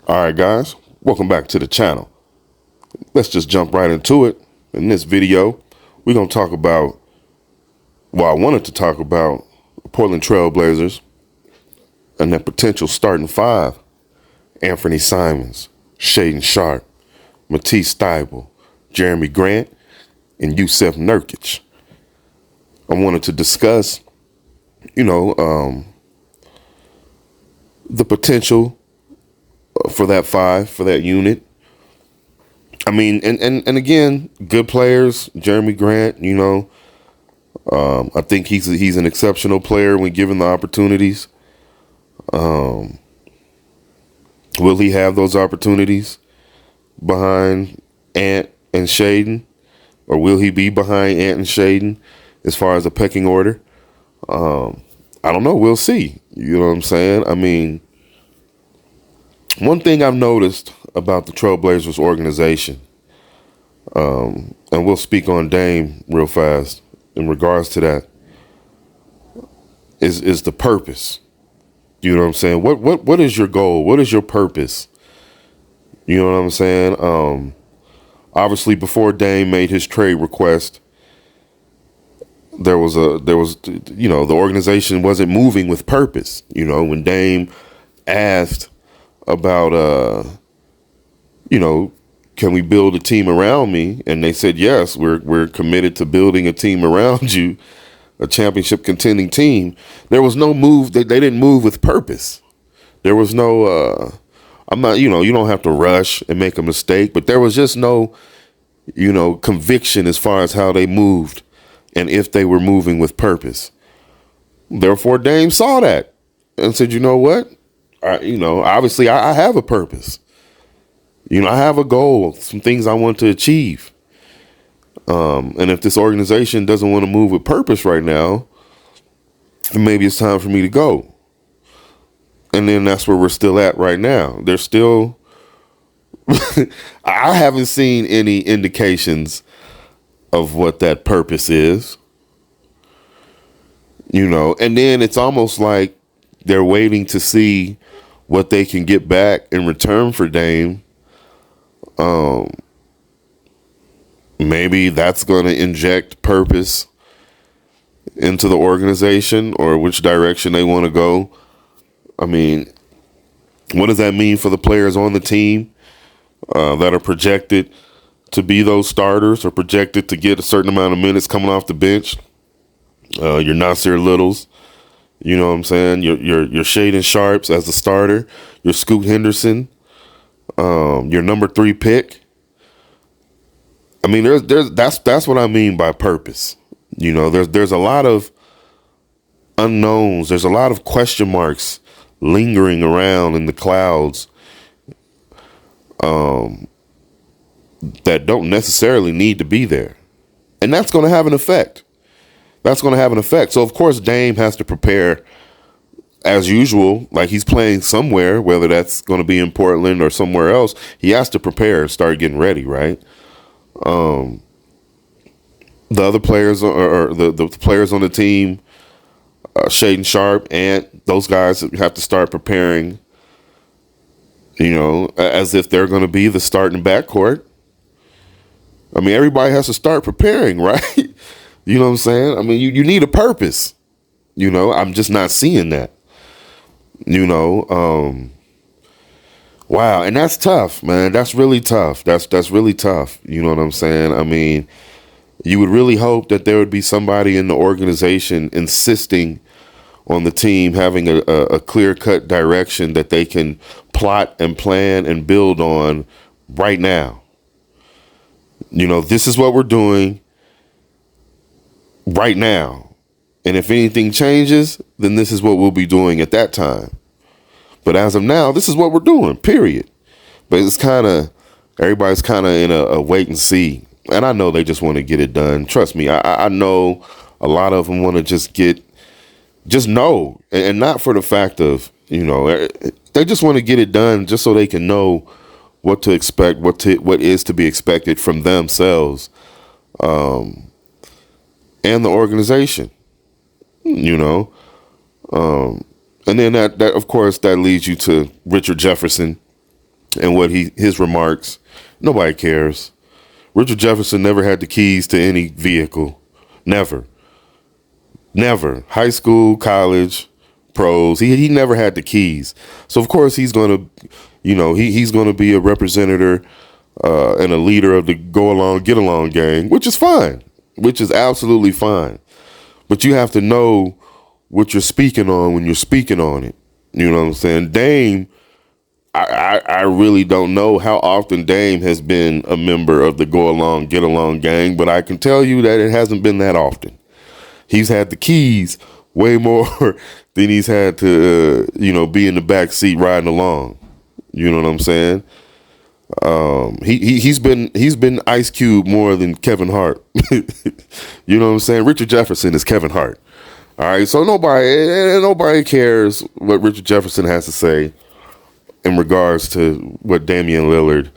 All right, guys, welcome back to the channel. Let's just jump right into it. In this video, we're going to talk about, I wanted to talk about the Portland Trail Blazers and their potential starting five. Anfernee Simons, Shaedon Sharpe, Matisse Thybulle, Jeremy Grant, and Jusuf Nurkic. I wanted to discuss, the potential for that five, for that unit. I mean, and again, good players. Jeremy Grant, I think he's an exceptional player when given the opportunities. Will he have those opportunities behind Ant and Shaedon, or will he be behind Ant and Shaedon as far as the pecking order? I don't know. We'll see. You know what I'm saying? I mean, one thing I've noticed about the Trailblazers organization, and we'll speak on Dame real fast in regards to that, is the purpose. You know what I'm saying? What is your goal? What is your purpose? You know what I'm saying? Obviously, before Dame made his trade request, the organization wasn't moving with purpose. When Dame asked about, can we build a team around me? And they said, yes, we're committed to building a team around you, a championship contending team. There was no move. They didn't move with purpose. There was no, you don't have to rush and make a mistake, but there was just no, conviction as far as how they moved and if they were moving with purpose. Therefore, Dame saw that and said, you know what? Obviously I have a purpose. I have a goal, some things I want to achieve. And if this organization doesn't want to move with purpose right now, then maybe it's time for me to go. And then that's where we're still at right now. There's still, I haven't seen any indications of what that purpose is. And then it's almost like they're waiting to see what they can get back in return for Dame. Maybe that's going to inject purpose into the organization or which direction they want to go. I mean, what does that mean for the players on the team that are projected to be those starters or projected to get a certain amount of minutes coming off the bench? Your Nasir Littles, you know what I'm saying? Your Shaedon Sharpes as the starter, your Scoot Henderson, your number 3 pick. I mean, that's what I mean by purpose. There's a lot of unknowns. There's a lot of question marks lingering around in the clouds that don't necessarily need to be there. And that's going to have an effect. So, of course, Dame has to prepare as usual, like he's playing somewhere, whether that's going to be in Portland or somewhere else. He has to prepare and start getting ready, right? The other players or the players on the team, Shaedon Sharpe, Ant, those guys have to start preparing, as if they're going to be the starting backcourt. I mean, everybody has to start preparing, right? You know what I'm saying? I mean, you need a purpose. I'm just not seeing that. Wow, and that's tough, man. That's really tough. That's really tough. You know what I'm saying? I mean, you would really hope that there would be somebody in the organization insisting on the team having a clear-cut direction that they can plot and plan and build on right now. This is what we're doing right now. And if anything changes, then this is what we'll be doing at that time. But as of now, this is what we're doing, period. But it's everybody's kind of in a wait and see. And I know they just want to get it done. Trust me, I know a lot of them want to just know. And not for the fact of, they just want to get it done just so they can know what to expect, what is to be expected from themselves and the organization, And then that of course, that leads you to Richard Jefferson, and what his remarks. Nobody cares. Richard Jefferson never had the keys to any vehicle. Never. Never. High school, college, pros. He never had the keys. So of course he's gonna, he's gonna be a representative and a leader of the go along, get along gang, which is fine. Which is absolutely fine. But you have to know what you're speaking on when you're speaking on it. You know what I'm saying? Dame, I really don't know how often Dame has been a member of the go along, get along gang, but I can tell you that it hasn't been that often. He's had the keys way more than he's had to, be in the back seat riding along. You know what I'm saying? He's been Ice Cube more than Kevin Hart. You know what I'm saying? Richard Jefferson is Kevin Hart. All right, so nobody cares what Richard Jefferson has to say in regards to what Damian Lillard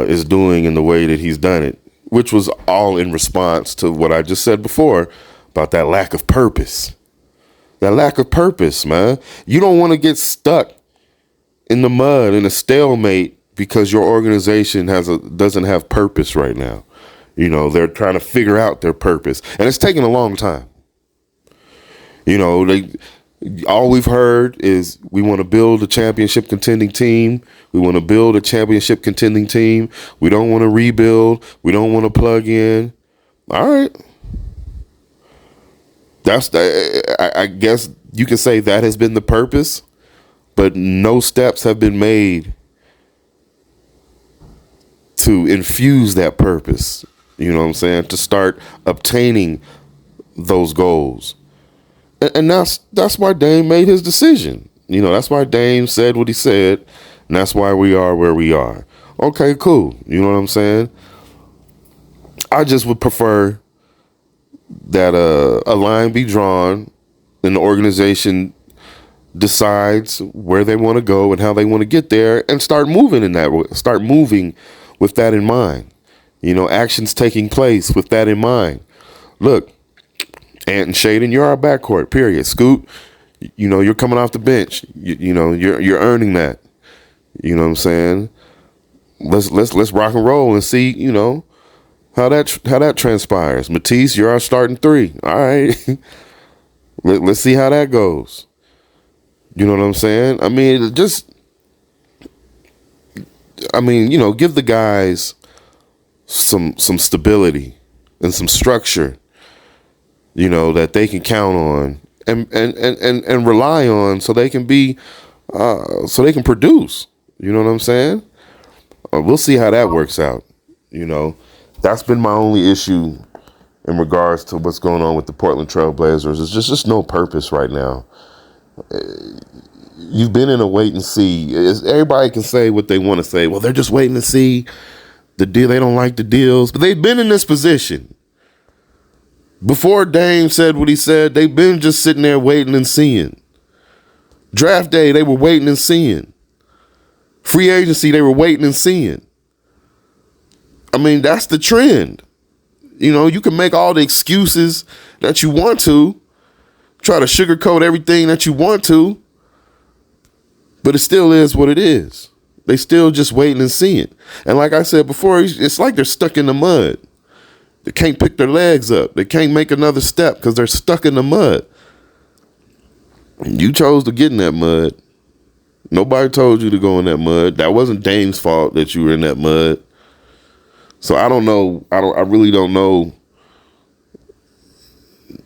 is doing and the way that he's done it, which was all in response to what I just said before about that lack of purpose. That lack of purpose, man. You don't want to get stuck in the mud in a stalemate because your organization doesn't have purpose right now. They're trying to figure out their purpose, and it's taking a long time. All we've heard is we want to build a championship contending team. We want to build a championship contending team. We don't want to rebuild. We don't want to plug in. All right. I guess you can say that has been the purpose, but no steps have been made to infuse that purpose. You know what I'm saying? To start obtaining those goals. And that's why Dame made his decision. That's why Dame said what he said, and that's why we are where we are. Okay, cool. You know what I'm saying? I just would prefer that a line be drawn and the organization decides where they want to go and how they want to get there and start moving with that in mind. Actions taking place with that in mind. Look, Ant and Shaedon, you're our backcourt, period. Scoot, you're coming off the bench. You're earning that. You know what I'm saying? Let's rock and roll and see, how that transpires. Matisse, you're our starting three. All right. Let's see how that goes. You know what I'm saying? Give the guys some stability and some structure, that they can count on and rely on so they can produce. You know what I'm saying? We'll see how that works out. That's been my only issue in regards to what's going on with the Portland Trail Blazers. It's just no purpose right now. You've been in a wait and see. Everybody can say what they want to say. Well, they're just waiting to see the deal. They don't like the deals, but they've been in this position. Before Dame said what he said, they've been just sitting there waiting and seeing. Draft day, they were waiting and seeing. Free agency, they were waiting and seeing. That's the trend. You can make all the excuses that you want to, try to sugarcoat everything that you want to, but it still is what it is. They still just waiting and seeing. And like I said before, it's like they're stuck in the mud. They can't pick their legs up. They can't make another step because they're stuck in the mud. You chose to get in that mud. Nobody told you to go in that mud. That wasn't Dame's fault that you were in that mud. So I don't know. I really don't know,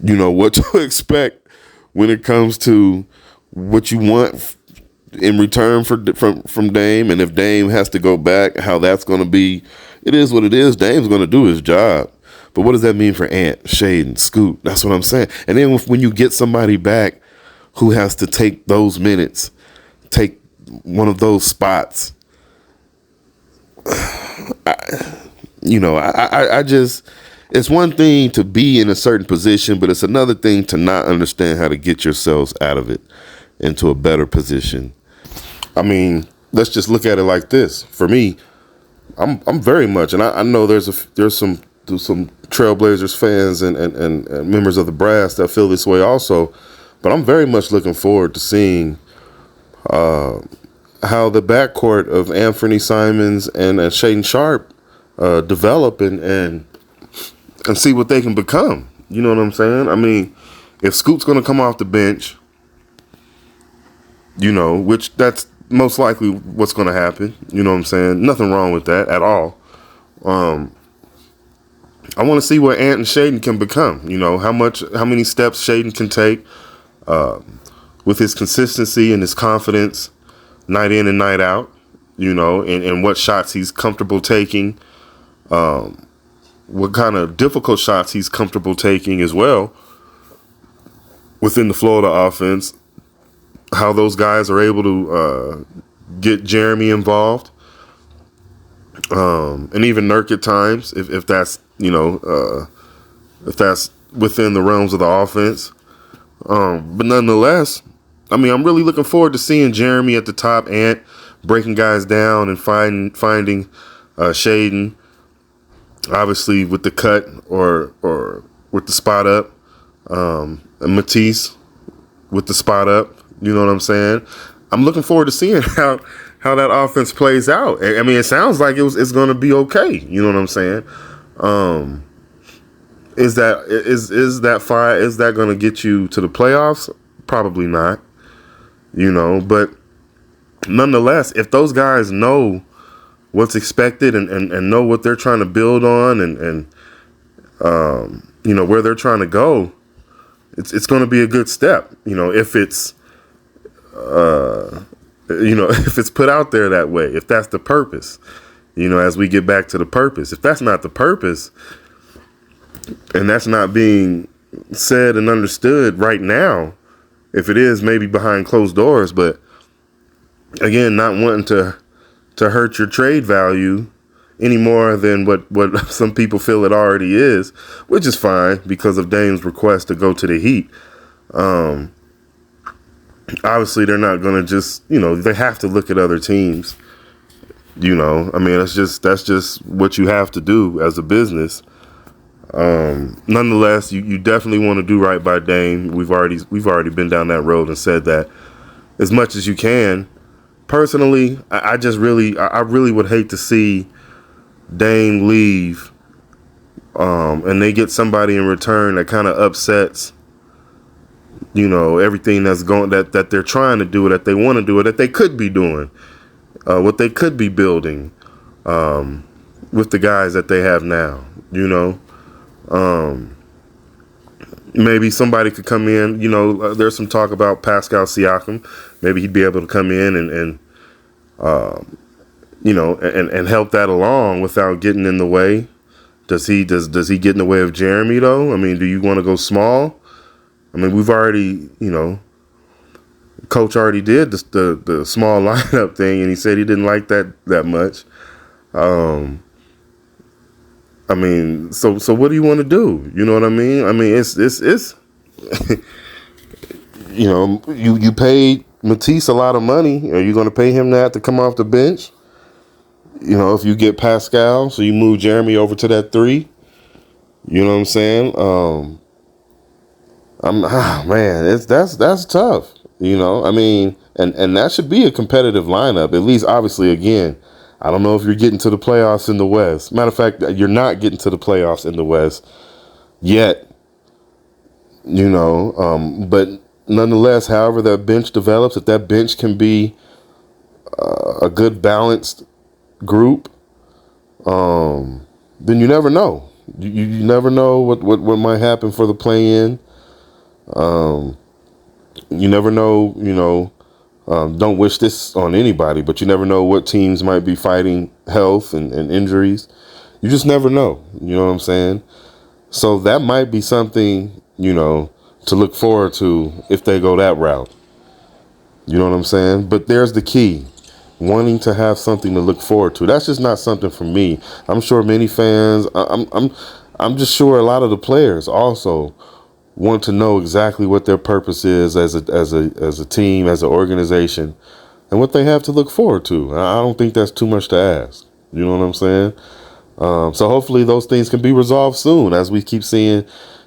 what to expect when it comes to what you want in return from Dame. And if Dame has to go back, how that's going to be. It is what it is. Dame's going to do his job. But what does that mean for Ant, Shaedon, Scoot? That's what I'm saying. And then when you get somebody back who has to take those minutes, take one of those spots, I just, it's one thing to be in a certain position, but it's another thing to not understand how to get yourselves out of it into a better position. Let's just look at it like this. For me, I'm very much, and I know there's some Trailblazers fans and members of the brass that feel this way also, but I'm very much looking forward to seeing how the backcourt of Anfernee Simons and Shaedon Sharpe develop and see what they can become. You know what I'm saying? I mean, if Scoot's going to come off the bench, which that's most likely what's going to happen. You know what I'm saying? Nothing wrong with that at all. I want to see what Ant and Shaedon can become. How many steps Shaedon can take with his consistency and his confidence night in and night out, and what shots he's comfortable taking, what kind of difficult shots he's comfortable taking as well within the flow of the offense, how those guys are able to get Jeremy involved, and even Nurk at times, if that's, if that's within the realms of the offense. But nonetheless, I mean, I'm really looking forward to seeing Jeremy at the top, Ant breaking guys down and finding Shaedon, obviously with the cut or with the spot up, and Matisse with the spot up. You know what I'm saying? I'm looking forward to seeing how that offense plays out. I mean, it sounds like it's going to be okay. You know what I'm saying? Is that fire? Is that going to get you to the playoffs? Probably not. But nonetheless, if those guys know what's expected and know what they're trying to build on and where they're trying to go, it's going to be a good step. If it's if it's put out there that way, if that's the purpose, as we get back to the purpose. If that's not the purpose, and that's not being said and understood right now, if it is, maybe behind closed doors, but again, not wanting to hurt your trade value any more than what some people feel it already is, which is fine because of Dame's request to go to the Heat. Obviously, they're not going to just, they have to look at other teams. I mean, that's just what you have to do as a business. Nonetheless, you definitely want to do right by Dame. We've already been down that road and said that as much as you can. Personally, I really would hate to see Dame leave, and they get somebody in return that kind of upsets, everything that's going that they're trying to do, that they want to do, that they could be doing, what they could be building, with the guys that they have now. Maybe somebody could come in. There's some talk about Pascal Siakam. Maybe he'd be able to come in and help that along without getting in the way. Does he get in the way of Jeremy though? I mean, do you want to go small? I mean, we've already, Coach already did the small lineup thing, and he said he didn't like that much. I mean, so what do you want to do? You know what I mean? I mean, it's you paid Matisse a lot of money. Are you going to pay him that to come off the bench? If you get Pascal, so you move Jeremy over to that 3. You know what I'm saying? That's tough. I mean, and that should be a competitive lineup. At least, obviously, again, I don't know if you're getting to the playoffs in the West. Matter of fact, you're not getting to the playoffs in the West yet. But nonetheless, however that bench develops, if that bench can be a good balanced group, then you never know. You never know what might happen for the play-in. You never know, don't wish this on anybody, but you never know what teams might be fighting health and injuries. You just never know. You know what I'm saying? So that might be something, to look forward to if they go that route. You know what I'm saying? But there's the key. Wanting to have something to look forward to. That's just not something for me. I'm sure many fans, I'm just sure a lot of the players also want to know exactly what their purpose is as a team, as an organization, and what they have to look forward to. I don't think that's too much to ask. You know what I'm saying? So hopefully those things can be resolved soon, as we keep seeing,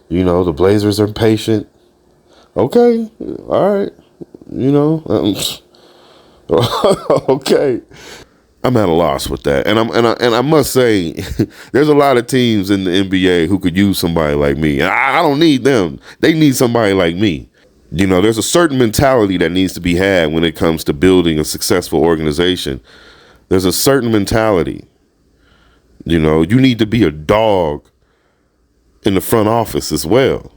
the Blazers are patient. Okay. All right. Okay. I'm at a loss with that, and I must say, there's a lot of teams in the NBA who could use somebody like me. I don't need them; they need somebody like me. There's a certain mentality that needs to be had when it comes to building a successful organization. There's a certain mentality. You need to be a dog in the front office as well.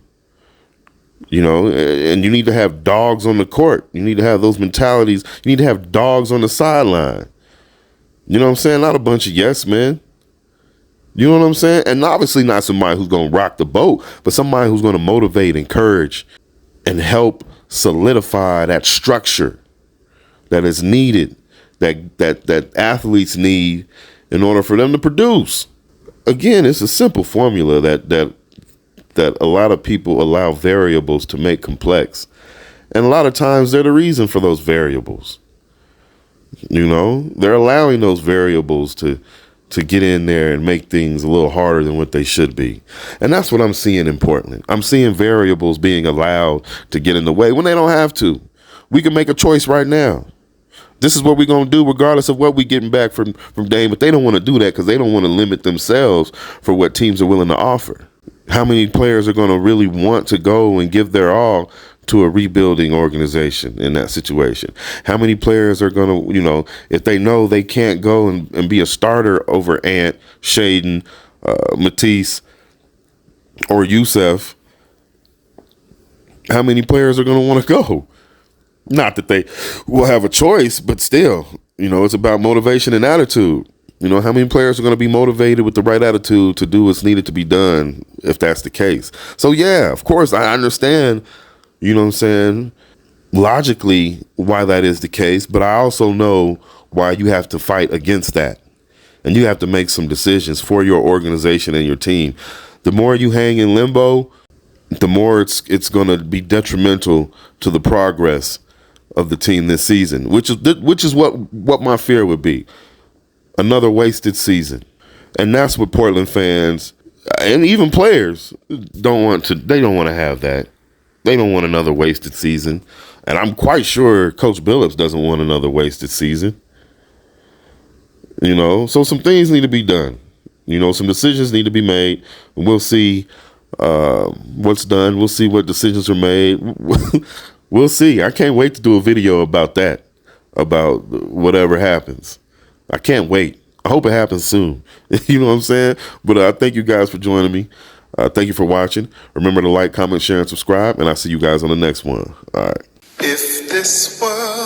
And you need to have dogs on the court. You need to have those mentalities. You need to have dogs on the sideline. You know what I'm saying? Not a bunch of yes men. You know what I'm saying? And obviously not somebody who's going to rock the boat, but somebody who's going to motivate, encourage, and help solidify that structure that is needed, that athletes need in order for them to produce. Again, it's a simple formula that a lot of people allow variables to make complex. And a lot of times they're the reason for those variables. They're allowing those variables to get in there and make things a little harder than what they should be. And that's what I'm seeing in Portland. I'm seeing variables being allowed to get in the way when they don't have to. We can make a choice right now. This is what we're going to do regardless of what we're getting back from Dame. But they don't want to do that because they don't want to limit themselves for what teams are willing to offer. How many players are going to really want to go and give their all to a rebuilding organization in that situation? How many players are going to, if they know they can't go and be a starter over Ant, Shaedon, Matisse, or Youssef, how many players are going to want to go? Not that they will have a choice, but still, it's about motivation and attitude. How many players are going to be motivated with the right attitude to do what's needed to be done if that's the case? So, yeah, of course, I understand, logically why that is the case, but I also know why you have to fight against that. And you have to make some decisions for your organization and your team. The more you hang in limbo, the more it's going to be detrimental to the progress of the team this season, which is what my fear would be. Another wasted season. And that's what Portland fans and even players don't want to have that. They don't want another wasted season. And I'm quite sure Coach Billups doesn't want another wasted season. So some things need to be done. Some decisions need to be made. We'll see what's done. We'll see what decisions are made. We'll see. I can't wait to do a video about that, about whatever happens. I can't wait. I hope it happens soon. You know what I'm saying? But I thank you guys for joining me. Thank you for watching. Remember to like, comment, share, and subscribe. And I'll see you guys on the next one. All right. If this was